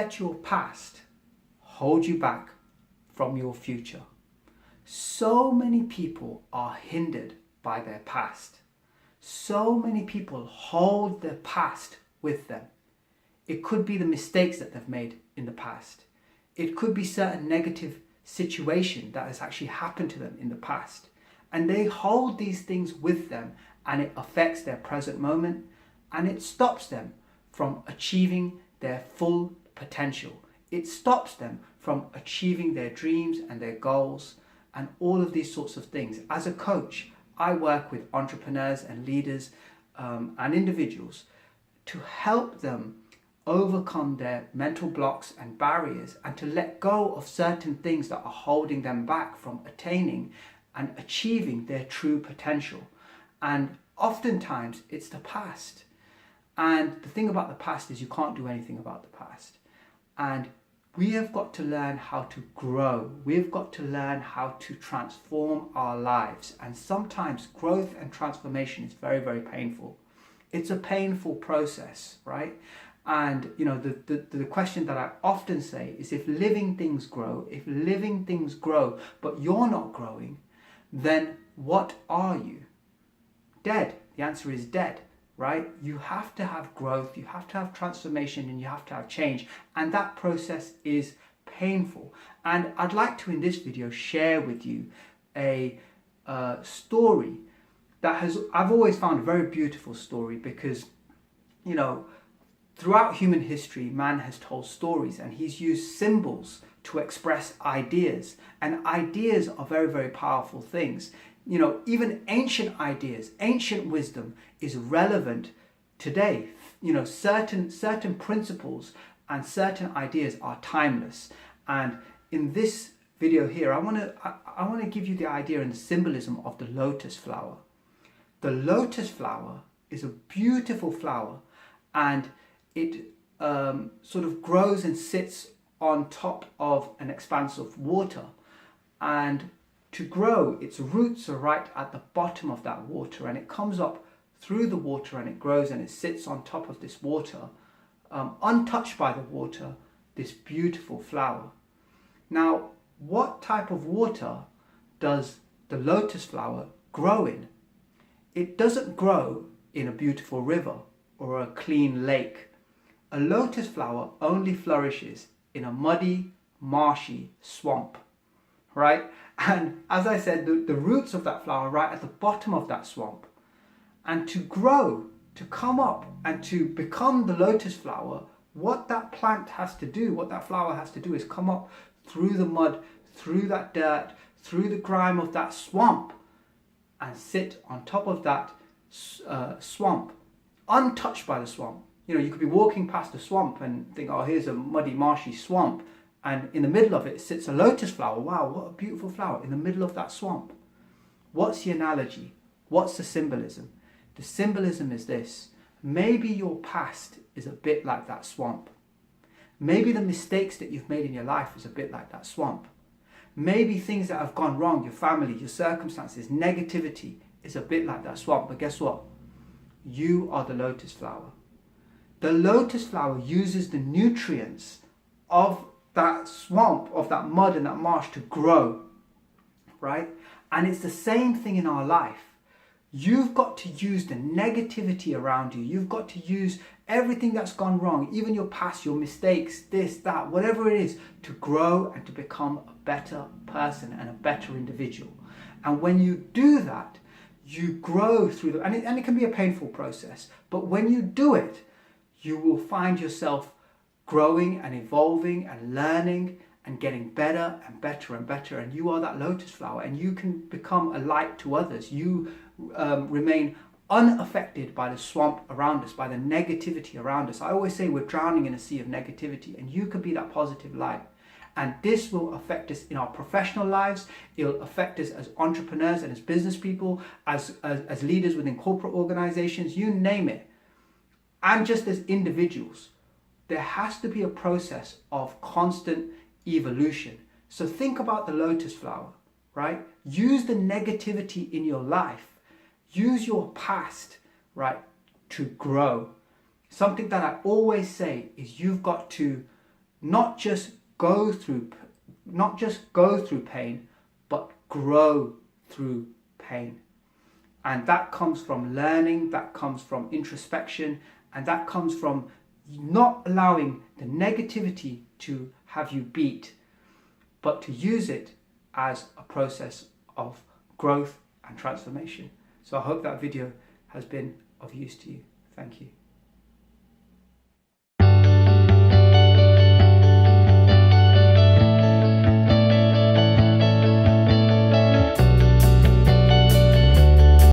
let your past hold you back from your future. So many people are hindered by their past. So many people hold their past with them. It could be the mistakes that they've made in the past. It could be certain negative situation that has actually happened to them in the past. And they hold these things with them, and it affects their present moment, and it stops them from achieving their full potential. It stops them from achieving their dreams and their goals and all of these sorts of things. As a coach, I work with entrepreneurs and leaders and individuals to help them overcome their mental blocks and barriers, and to let go of certain things that are holding them back from attaining and achieving their true potential. And oftentimes it's the past. And the thing about the past is you can't do anything about the past. And we have got to learn how to grow. We've got to learn how to transform our lives. And sometimes growth and transformation is very, very painful. It's a painful process, right? And you know, the question that I often say is, if living things grow, but you're not growing, then what are you? Dead. The answer is dead, right? You have to have growth, you have to have transformation, and you have to have change. And that process is painful. And I'd like to, in this video, share with you a story that I've always found a very beautiful story, because, you know, throughout human history, man has told stories, and he's used symbols to express ideas. And ideas are very, very powerful things. You know, even ancient ideas, ancient wisdom is relevant today. You know, certain principles and certain ideas are timeless. And in this video here, I want to give you the idea and the symbolism of the lotus flower. The lotus flower is a beautiful flower, and it sort of grows and sits on top of an expanse of water. And to grow, its roots are right at the bottom of that water, and it comes up through the water, and it grows, and it sits on top of this water, untouched by the water, this beautiful flower. Now, what type of water does the lotus flower grow in? It doesn't grow in a beautiful river or a clean lake. A lotus flower only flourishes in a muddy, marshy swamp, right? And as I said, the roots of that flower are right at the bottom of that swamp. And to grow, to come up and to become the lotus flower, what that plant has to do, what that flower has to do, is come up through the mud, through that dirt, through the grime of that swamp, and sit on top of that swamp, untouched by the swamp. You know, you could be walking past a swamp and think, oh, here's a muddy, marshy swamp. And in the middle of it sits a lotus flower. Wow, what a beautiful flower in the middle of that swamp. What's the analogy? What's the symbolism? The symbolism is this. Maybe your past is a bit like that swamp. Maybe the mistakes that you've made in your life is a bit like that swamp. Maybe things that have gone wrong, your family, your circumstances, negativity is a bit like that swamp. But guess what? You are the lotus flower. The lotus flower uses the nutrients of that swamp, of that mud and that marsh to grow, right? And it's the same thing in our life. You've got to use the negativity around you. You've got to use everything that's gone wrong, even your past, your mistakes, this, that, whatever it is, to grow and to become a better person and a better individual. And when you do that, you grow through the, and it can be a painful process, but when you do it, you will find yourself growing and evolving and learning and getting better and better and better. And you are that lotus flower, and you can become a light to others. You remain unaffected by the swamp around us, by the negativity around us. I always say we're drowning in a sea of negativity, and you can be that positive light. And this will affect us in our professional lives. It'll affect us as entrepreneurs and as business people, as leaders within corporate organizations, you name it. And just as individuals, there has to be a process of constant evolution. So think about the lotus flower, right? Use the negativity in your life. Use your past, right, to grow. Something that I always say is you've got to not just go through pain, but grow through pain. And that comes from learning, that comes from introspection, and that comes from not allowing the negativity to have you beat, but to use it as a process of growth and transformation. So I hope that video has been of use to you. Thank you.